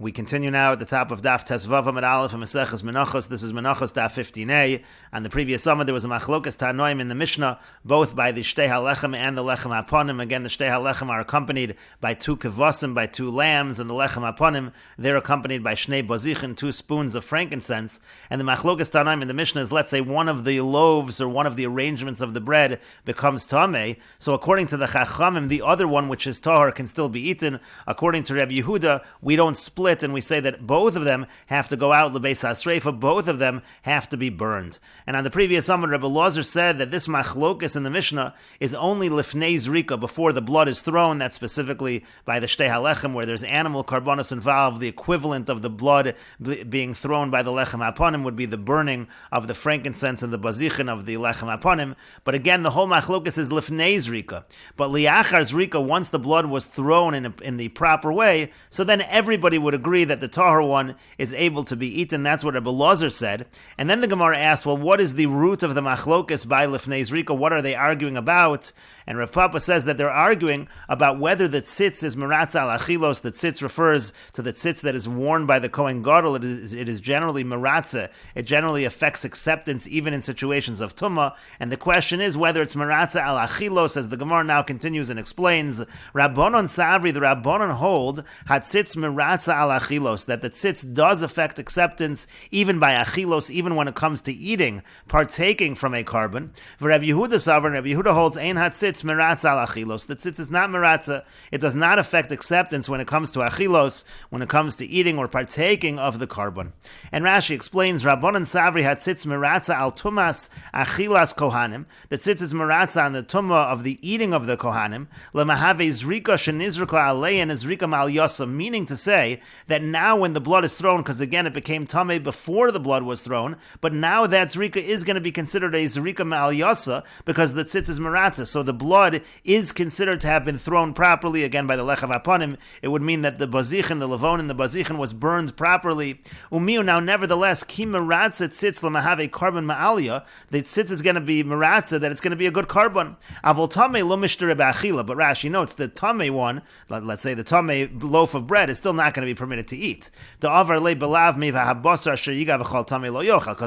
We continue now at the top of Daf Tesvav Amud Aleph and Meseches Menachos. This is Menachos Daf 15a. On the previous summer, there was a machlokas tanoim in the Mishnah, both by the Shtei HaLechem and the Lechem HaPonim. Again, the Shtei HaLechem are accompanied by two kevasim, by two lambs, and the Lechem HaPonim, they're accompanied by Shnei Bazichin, 2 spoons of frankincense. And the machlokas tanoim in the Mishnah is, let's say, one of the loaves or one of the arrangements of the bread becomes tamei. So according to the Chachamim, the other one, which is tahor, can still be eaten. According to Rabbi Yehuda, we don't split and we say that both of them have to go out l'beis hasreifa, both of them have to be burned. And on the previous summer, Rebbe Lozer said that this machlokas in the Mishnah is only lifnei zrika, before the blood is thrown. That's specifically by the Shtei HaLechem, where there's animal karbonos involved. The equivalent of the blood being thrown by the Lechem HaPonim would be the burning of the frankincense and the bazichin of the Lechem HaPonim. But again, the whole machlokas is lifnei zrika. But liachar zrika, once the blood was thrown in the proper way, so then everybody would agree that the tahor one is able to be eaten. That's what Rebbe Lozer said. And then the Gemara asked, well, what is the root of the machlokas by lifnei zrika? What are they arguing about? And Rav Papa says that they're arguing about whether the tzitz is meratza al achilos. The tzitz refers to the tzitz that is worn by the Kohen Gadol. It is generally meratza. It generally affects acceptance even in situations of tumah. And the question is whether it's meratza al achilos, as the Gemara now continues and explains. Rabbanon Savri, the Rabbanon hold, hatzitz meratza al achilos, that the tzitz does affect acceptance even by achilos, even when it comes to eating, partaking from a carbon. Rabbi Yehuda Savri, Rabbi Yehuda holds ein hatzitz meratza al achilos. The tzitz is not meratza. It does not affect acceptance when it comes to achilos, when it comes to eating or partaking of the carbon. And Rashi explains, Rabbanon Savri hatzitz meratza al tumas achilas kohanim. The tzitz is meratza on the tumah of the eating of the kohanim. Lemahave zrika shenizrika alei and zrika mal yasa, meaning to say that now when the blood is thrown, because again it became tamei before the blood was thrown, but now that zrika is going to be considered a zrika mal yasa because the tzitz is meratza. So the blood is considered to have been thrown properly, again by the Lechem HaPonim. It would mean that the bazichin, the levon in the bazichin was burned properly. Umiu, now nevertheless, ki meratza tzitz lemahave carbon ma'alya, the tzitz is going to be meratza, that it's going to be a good carbon. Avol tamei lo mishtere ba'achila, but Rashi notes the tamei one, let's say the tamei loaf of bread, is still not going to be permitted to eat. Because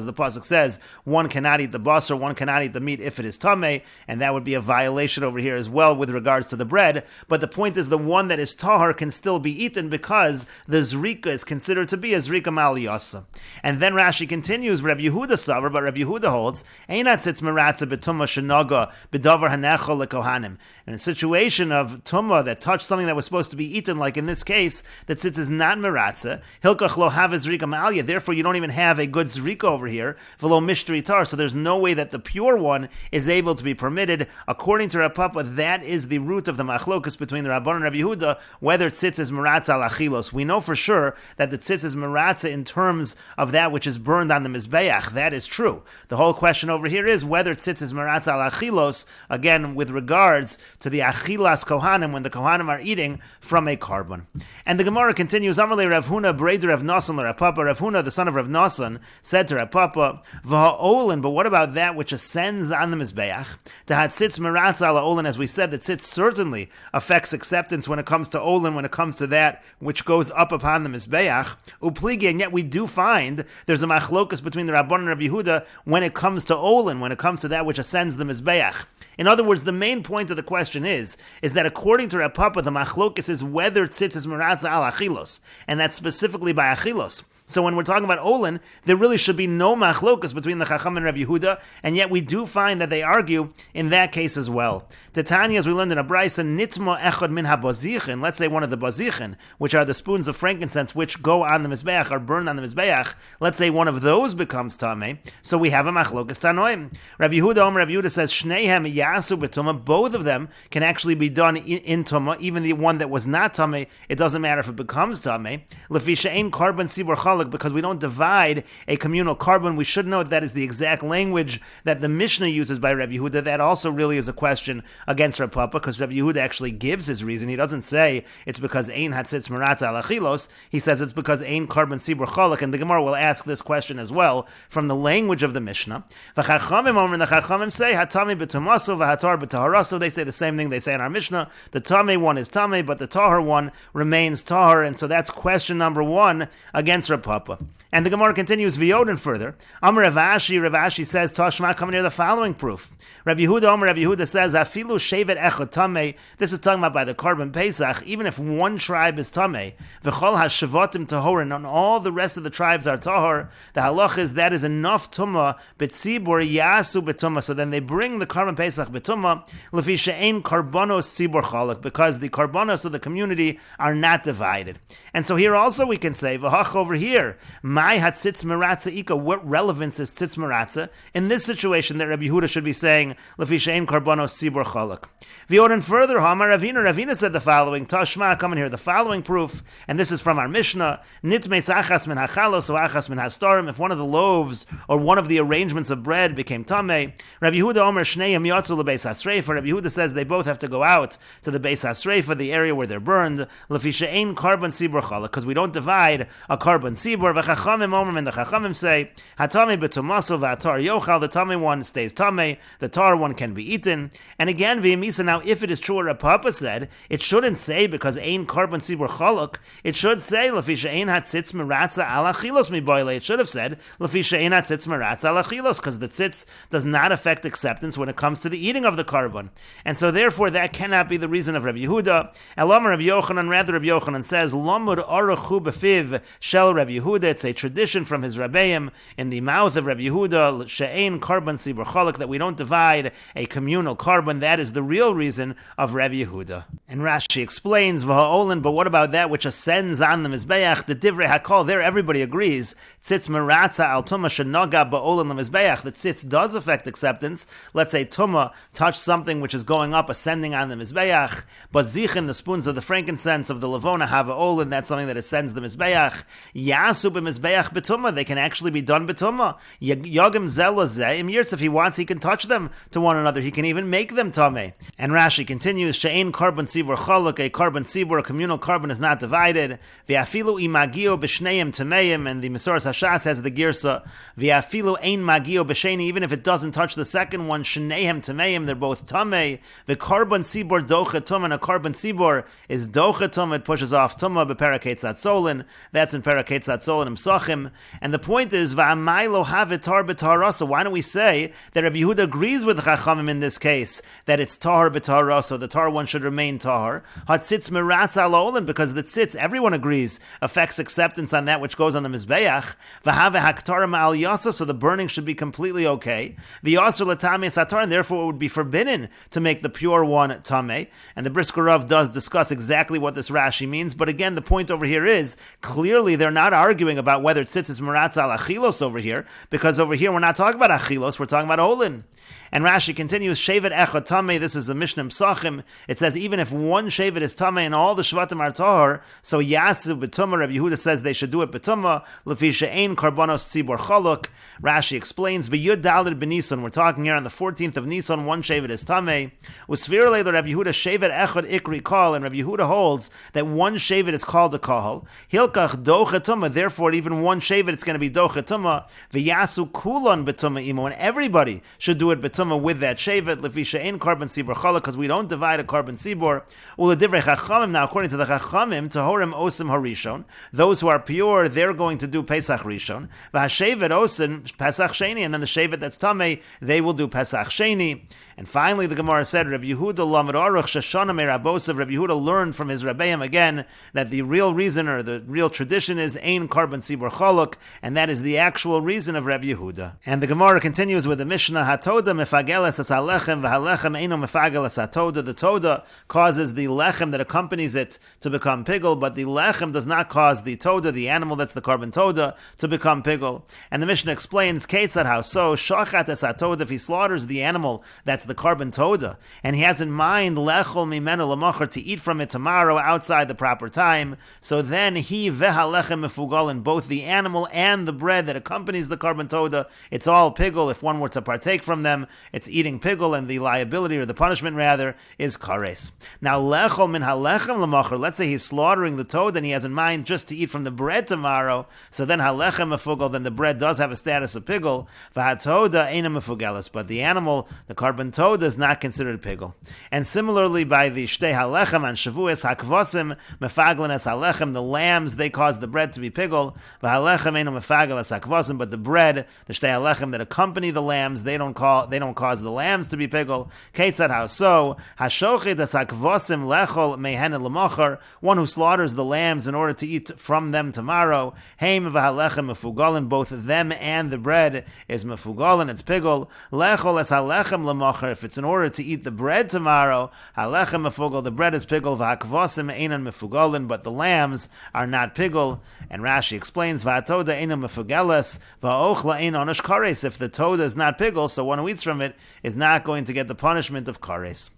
the pasuk says one cannot eat the basar, one cannot eat the meat if it is tamei, and that would be a violation over here as well with regards to the bread. But the point is, the one that is tahar can still be eaten because the zrika is considered to be a zrika mal yasa. And then Rashi continues, Rabbi Yehuda savar, but Rabbi Yehuda holds einat tzitz meratza b'tumah shenaga b'davar hanechol lekohanim. In a situation of tumah that touched something that was supposed to be eaten, like in this case, that tzitz is not meratza, hilkach lo have zrika ma'alya, therefore you don't even have a good zrika over here, v'lo mishteri tar, so there's no way that the pure one is able to be permitted. According to Rav Papa, that is the root of the machlokus between the Rabban and Rabbi Yehuda, whether tzitz is meratza al achilos. We know for sure that the tzitz is meratza in terms of that which is burned on the mizbeach. That is true. The whole question over here is whether tzitz is meratza al achilos, again with regards to the achilas kohanim, when the kohanim are eating from a carbon. And the Gemara continues, Amalei Rav Huna b'reider Rav Nasan l'Rav Papa. Rav Huna, the son of Rav Nasan, said to Rav Papa, v'ha'olin, but what about that which ascends on the mizbeach? Tahat tzitz meratza al olin, as we said, that tzitz certainly affects acceptance when it comes to olin, when it comes to that which goes up upon the mizbeach. Upligi, and yet we do find there's a machlokus between the Rabban and Rabbi Yehuda when it comes to olin, when it comes to that which ascends the mizbeach. In other words, the main point of the question is that according to Rav Papa, the machlokus is whether tzitz is meratza al achilos, and that's specifically by achilos. So when we're talking about olin, there really should be no machlokas between the Chacham and Rabbi Yehuda, and yet we do find that they argue in that case as well. Titania, as we learned in a brayso, nitzmo echad min habazichin, let's say one of the bazichin, which are the spoons of frankincense which go on the mizbeach, are burned on the mizbeach, let's say one of those becomes tamei, so we have a machlokas tanoim. Rabbi Yehuda says, shneihem yasu b'tumah, both of them can actually be done in tumah, even the one that was not tamei, it doesn't matter if it becomes tamei. Lefi she'ein karban sibur chala cholok, because we don't divide a communal carbon. We should note that is the exact language that the Mishnah uses by Rabbi Yehuda. That also really is a question against Rav Papa, because Rabbi Yehuda actually gives his reason. He doesn't say it's because ein hatzitz meratza al achilos. He says it's because ein carbon sibur cholok, and the Gemara will ask this question as well from the language of the Mishnah. The Chachamim say hatami b'tumaso v'hatar b'taharaso. They say the same thing they say in our Mishnah. The tame one is tame, but the tahar one remains tahar, and so that's question number one against Rav Papa. And the Gemara continues v'yoden further. Amar Rav Ashi says Tashma, come near the following proof. Rabbi Yehuda says afilu shevet echad tamei. This is talking about by the carbon Pesach. Even if one tribe is tamei, v'chol hashavatim tahorin, and all the rest of the tribes are tahor, the halach is that is enough tumah b'tzibur yasu b'tumah. So then they bring the carbon Pesach b'tumah lefi she'ein karbonos tzibur chalak, because the karbonos of the community are not divided. And so here also we can say v'hach over here. My hatzitz meratza ika, what relevance is tzitz meratza in this situation that Rabbi Yehuda should be saying lefi she'ein karbonos tzibur chalak? V'yoden further, Hamar Ravina said the following, Tashma, come and hear the following proof, and this is from our Mishnah, Nitmes achas min hachalos o achas min hastarim. If one of the loaves or one of the arrangements of bread became tamei, Rabbi Yehuda Omer Shneim yatzu lebeis hasreifa. Rabbi Yehuda says they both have to go out to the beis hasreifa, the area where they're burned, lefi she'ein karban sibur chalak, because we don't divide a carbon sibur. V'chachamim Omer, and the chachamim say, hatami b'tumaso v'atar yochal. The tamei one stays tamei, the tar one can be eaten. And again, v'yemisa. Now, if it is true what Rav Papa said, it shouldn't say because ein carbon sibur chaluk. It should say lefi she'ein hatzitz meratza al achilos miboile. It should have said lefi she'ein hatzitz meratza al achilos, because the tzitz does not affect acceptance when it comes to the eating of the carbon, and so therefore that cannot be the reason of Rabbi Yehuda. Elamar Rabbi Yochanan, rather Rabbi Yochanan says lamud arachu b'fiv shel Rabbi Yehuda. It's a tradition from his rabbeim in the mouth of Rabbi Yehuda she'ein carbon sibur chaluk, that we don't divide a communal carbon. That is the real reason of Rabbi Yehuda. And Rashi explains, V'ha'olin, but what about that which ascends on the Mizbeach, the Divrei HaKol? There everybody agrees. Tzitz meratza al tumah shenaga ba'olin l'Mizbeach. The tzitz does affect acceptance. Let's say tumah touched something which is going up, ascending on the Mizbeach. But zichin, the spoons of the frankincense of the Levona, have olin, that's something that ascends the Mizbeach. Yasu b'Mizbeach b'tumah. They can actually be done b'tumah. Yagim zelo zeh im yirtz. If he wants, he can touch them to one another. He can even make them tameh. And Rashi continues, she'ein carbon sibur chaluk, a carbon sibur, a communal carbon is not divided. V'afilu imagio b'shneim tameim, and the Mesoras Hashas has the girsa, v'afilu ein magio b'sheni, even if it doesn't touch the second one, shneim tameim, they're both tamei. The carbon sibur doche tumah, and a carbon sibur is doche tumah, it pushes off tumah b'peraketz solin. That's in peraketz solin imsachim. And the point is, v'amai lo havitar b'tarasa. Why don't we say that Rabbi Yehuda agrees with the Chachamim in this case, that it's tahar b'tahara, so the tahar one should remain tahar. Hatzitz meratz al olin, because the tzitz, everyone agrees, affects acceptance on that which goes on the mizbeach. V'have haktara ma'al yasa, so the burning should be completely okay. V'yasur l'tamei satar, and therefore it would be forbidden to make the pure one tamei. And the Brisker Rav does discuss exactly what this Rashi means, but again, the point over here is, clearly they're not arguing about whether tzitz is meratz al achilos over here, because over here we're not talking about achilos, we're talking about olin. And Rashi continues, Shevet Echad Tamei, this is the Mishnah Psachim. It says, even if one Shevet is Tamei and all the Shvatim are Tahor, so Yasu B'tumah, Rabbi Yehuda says they should do it B'tumah, Lefi She'ein Karbonos Tzibor Chaluk. Rashi explains, B'yud Daled B'Nisan, we're talking here on the 14th of Nisan, one Shevet is Tamei. Usfir Leila Rabbi Yehuda, Shevet Echad Ikri Kal, and Rabbi Yehuda holds that one Shevet is called a Kahal. Hilkach Doche Tumah, therefore even one Shevet it's going to be Doche Tumah. V'yasu Kulan B'tumah Imo, and everybody should do it B'tumah with that shevet, lefi she'ein carbon sibur chalak, because we don't divide a carbon sibur. Uledivrei chachamim, now according to the chachamim, tahorim osim harishon, those who are pure, they're going to do Pesach Rishon. V'hashevet osim Pesach Sheni, and then the shevet that's tamei, they will do Pesach Sheni. And finally, the Gemara said, Rabbi Yehuda lamed aruch shashana me'rabosav. Rabbi Yehuda learned from his rabbeim again that the real reason or the real tradition is ein carbon sibur chaluk, and that is the actual reason of Rabbi Yehuda. And the Gemara continues with the Mishnah Hatoda. mefageles as halechem, v'halechem eino mefageles hatoda. The toda causes the lechem that accompanies it to become pigul, but the lechem does not cause the toda, the animal that's the carbon toda, to become pigul. And the Mishnah explains, Ketzad, how so? Shachat es hatoda, if he slaughters the animal that's the carbon toda, and he has in mind lechol mimenu l'mocher, to eat from it tomorrow outside the proper time, so then he vehalechem mefugal, in both the animal and the bread that accompanies the carbon toda, it's all pigul. If one were to partake from them, it's eating pigul, and the liability, or the punishment rather, is kares. Now lechol min halechem l'mocher, let's say he's slaughtering the toda and he has in mind just to eat from the bread tomorrow, so then halechem mefugal, then the bread does have a status of pigul, v'hatoda eina mefugalis, but the animal, the carbon toda, is not considered pigul. And similarly, by the shtei halechem and shavuos hakvosim mefaglen es halechem, the lambs, they cause the bread to be pigul, v'halechem eina mefagel es hakvosim, but the bread, the shtei halechem that accompany the lambs, they don't cause the lambs to be pigul. Ketzad, how so? Hashochid es hakvosim lechol mehen l'mocher, one who slaughters the lambs in order to eat from them tomorrow, heim v'halechem mefugalin, both them and the bread is mefugalin, it's pigul. Lechol es halechem l'mocher, if it's in order to eat the bread tomorrow, halechem mefugal, the bread is pigul, v'hakvosim einan mefugalin, but the lambs are not pigul. And Rashi explains, v'hatoda einan mefugalis, v'ochla ein onush kares, if the toda is not pigul, so one who eats from it is not going to get the punishment of kares.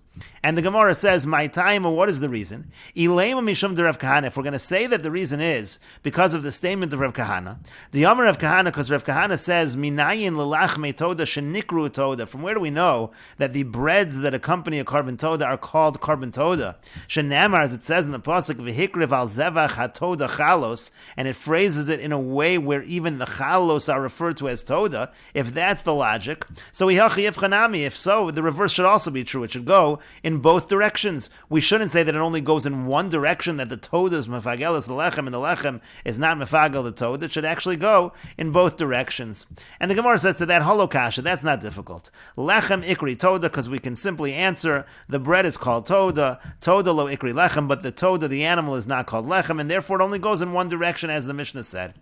And the Gemara says, my time, what is the reason? Ilema mishum de Rav Kahana. If we're going to say that the reason is because of the statement of Rav Kahana, the Yomer Rav Kahana, because Rav Kahana says, minayin lelachme toda shenikru toda. From where do we know that the breads that accompany a carbon toda are called carbon toda? Shenamar, as it says in the pasuk, v'hikriv al zevach hatoda chalos, and it phrases it in a way where even the chalos are referred to as toda. If that's the logic, so if so, the reverse should also be true. It should go in both directions. We shouldn't say that it only goes in one direction, that the toda is mefagelis the lechem and the lechem is not mefagel the toda. It should actually go in both directions. And the Gemara says to that holokasha, that's not difficult. Lechem ikri toda, because we can simply answer the bread is called toda lo ikri lechem, but the toda, the animal, is not called lechem, and therefore it only goes in one direction, as the Mishnah said.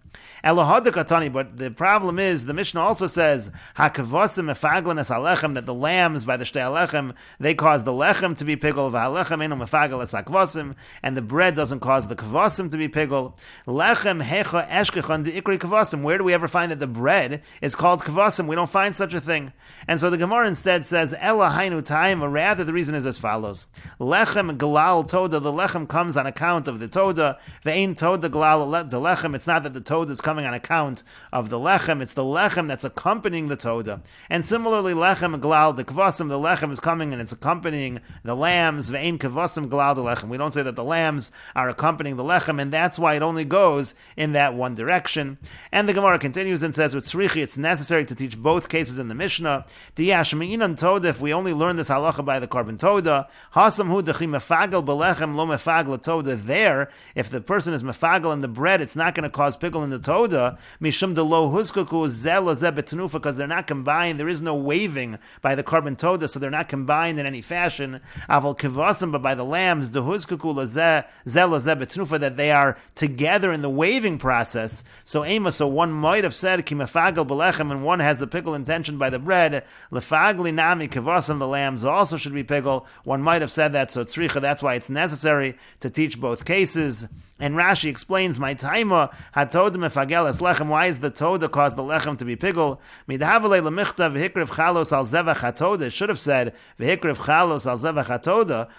Elohadakatani, but the problem is the Mishnah also says hakavasim mefaglen es halechem, that the lambs by the shtei halechem, they cause the lechem to be pigul, v'halechem einu mefagel es hakvasim, and the bread doesn't cause the kvasim to be pigul. Lechem hecha eshkechon de ikri kvasim. Where do we ever find that the bread is called kvasim? We don't find such a thing. And so the Gemara instead says ela hainu taim, or rather the reason is as follows: lechem glal toda, the lechem comes on account of the toda. Ve'ein toda glal the lechem. It's not that the toda is coming on account of the lechem; it's the lechem that's accompanying the toda. And similarly, lechem glal de kvasim, the lechem is coming and it's accompanying the lambs. Ve'ein kavasim glal de lechem. We don't say that the lambs are accompanying the lechem, and that's why it only goes in that one direction. And the Gemara continues and says, with tzrichi, it's necessary to teach both cases in the Mishnah. Diyashmeinan toda, if we only learn this halacha by the carbon toda, hasam hu dechi mefagel belechem lo mefagel toda. There, if the person is mefagel in the bread, it's not going to cause pigul in the toda. Mishum de lo huzkaku zel ze betnufa, because they're not combined. There is no waving by the carbon toda, so they're not combined in any fashion. Aval kivasim, but by the lambs, the huzkaku zel ze betnufa, that they are together in the waving process. So one might have said ki mefagel belechem, and one has a pigul intention by the bread. Lefagli nami kivasim, the lambs also should be pigul. One might have said that, so tzricha, that's why it's necessary to teach both cases. And Rashi explains, my taima hatoda mefagel es lechem. Why is the toda cause the lechem to be pigul? Midhavale lemichta v'hikriv chalos al zevach hatoda. It should have said v'hikriv chalos al zevach hatoda,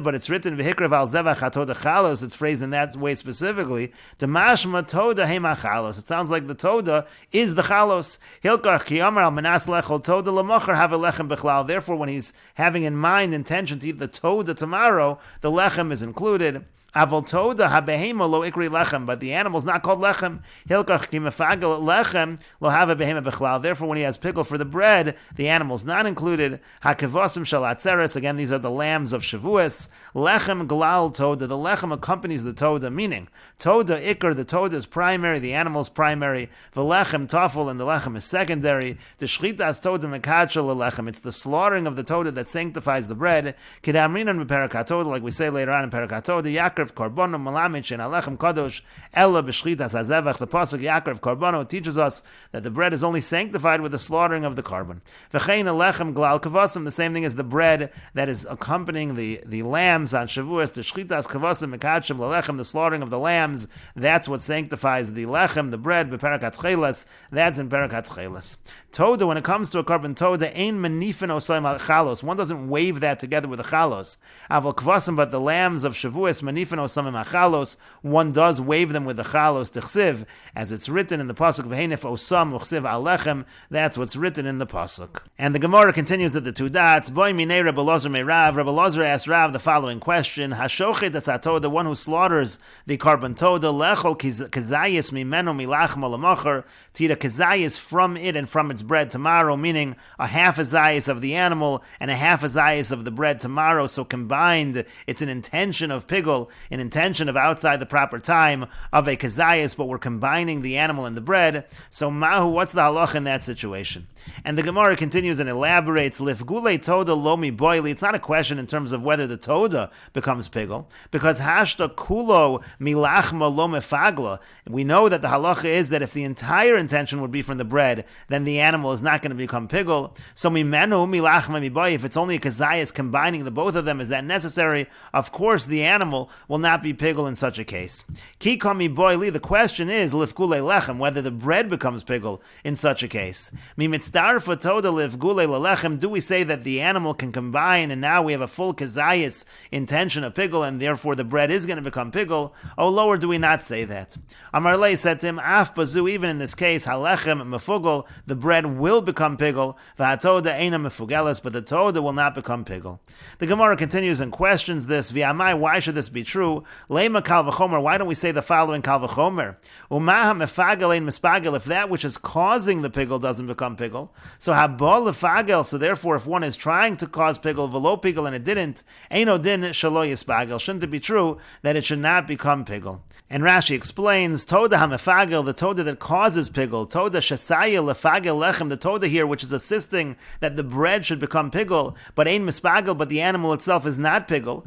but it's written v'hikriv al zevach hatoda chalos. It's phrased in that way specifically. Demashma toda hema chalos. It sounds like the toda is the chalos. Hilkach ki amar al menas lechol toda lemocher have a lechem bechlal. Therefore, when he's having in mind intention to eat the toda tomorrow, the lechem is included. Aval toda habehema lo ikri lechem, but the animal is not called lechem. Hilkach ki mefagel lechem lo have a behema bechlal. Therefore, when he has pickle for the bread, the animal is not included. Hakevosim shalatzeres. Again, these are the lambs of Shavuos. Lechem glal toda. The lechem accompanies the toda, meaning toda ikr. The toda is primary. The animal is primary. V'lechem tafel, and the lechem is secondary. The shchitas toda mekachel lechem. It's the slaughtering of the toda that sanctifies the bread. Kedamrinan beperakatoda, like we say later on in perakatoda. Yakr Yaakov Korbono Malamed Shein Alechem Kadosh Ella B'Shchitas HaZevach. The pasuk Yaakov Korbono teaches us that the bread is only sanctified with the slaughtering of the carbon. V'chein Alechem Glal Kavasim. The same thing as the bread that is accompanying the lambs on Shavuos. The Shchitas Kavasim Mekadshim L'Lechem, the slaughtering of the lambs. That's what sanctifies the lechem, the bread. B'Perak HaTcheles. That's in Perak HaTcheles. Toda, when it comes to a carbon toda, ein manifin osayim al chalos. One doesn't wave that together with a chalos. Aval kvasim, but the lambs of Shavuos, manifin osayim al chalos, one does wave them with the chalos tichsiv, as it's written in the pasuk v'heinef osam uchsiv alechem. That's what's written in the pasuk. And the Gemara continues at the two dots. Boy minei Rebbe Lozer mei Rav. Rebbe Lozer asked Rav the following question: Hashochet asatoda, the one who slaughters the carbon toda, lechol kazayis mimenu milachem alamacher, to eat a kazayis from it and from its bread tomorrow, meaning a half a zayis of the animal and a half a zayis of the bread tomorrow. So combined, it's an intention of pigul, an intention of outside the proper time of a kazayis, but we're combining the animal and the bread. So mahu, what's the halach in that situation? And the Gemara continues and elaborates, Lifgule toda lomi boili. It's not a question in terms of whether the toda becomes pigul, because hashta kulo milachma lo mefagla. We know that the halacha is that if the entire intention would be from the bread, then the animal is not going to become pigul. So mimenu milachma miboy, if it's only a kazayas combining the both of them, is that necessary? Of course, the animal will not be pigul in such a case. Ki kami boili, the question is, lifgule lechem, whether the bread becomes pigul in such a case. Mimitzdarfa toda lifgule lechem, do we say that the animal can combine and now we have a full kazayas intention of pigul and therefore the bread is going to become pigul? Oh, lower, do we not say that? Amar Lei said to him, af bazu, even in this case, halechem mefugel, the bread will become pigul, v'hatoda eina mefugeles, but the toda will not become pigul. The Gemara continues and questions this, v'amai, why should this be true? Leima kal v'chomer, why don't we say the following kal v'chomer? Umaha mefagel ein mispagel, if that which is causing the pigul doesn't become pigul, so habol lefagel, so therefore if one is trying to cause pigul, v'lo pigul, and it didn't, eino din shelo yispagel, shouldn't it be true that it should not become pigul? And Rashi explains, toda hamefagel, the toda that causes pigul, toda shasaya lefagel lechem, the toda here which is assisting that the bread should become pigul, but ein mispagel, but the animal itself is not pigul.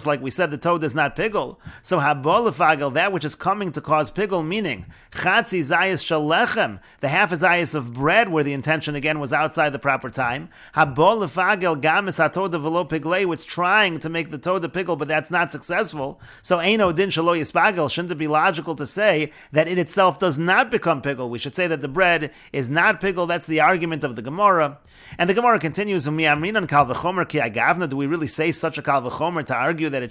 Like we said, the toda is not pigul. So habol lefagel, that which is coming to cause pigul, meaning chatzi zayis shel lechem, the half a zayis of bread, where the intention again was outside the proper time. Habol lefagel gamis hatoda v'lo piglei, which trying to make the toda pigul, but that's not successful. So eino din shelo yispagel, shouldn't it be logical to say that it itself does not become pigul? We should say that the bread is not pigul. That's the argument of the Gemara. And the Gemara continues, do we really say such a kal v'chomer to argue that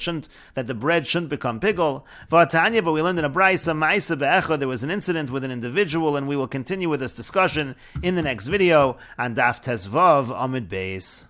that the bread shouldn't become pigul? But we learned in a brayso, there was an incident with an individual, and we will continue with this discussion in the next video on Daf Tezvav Amud Beis.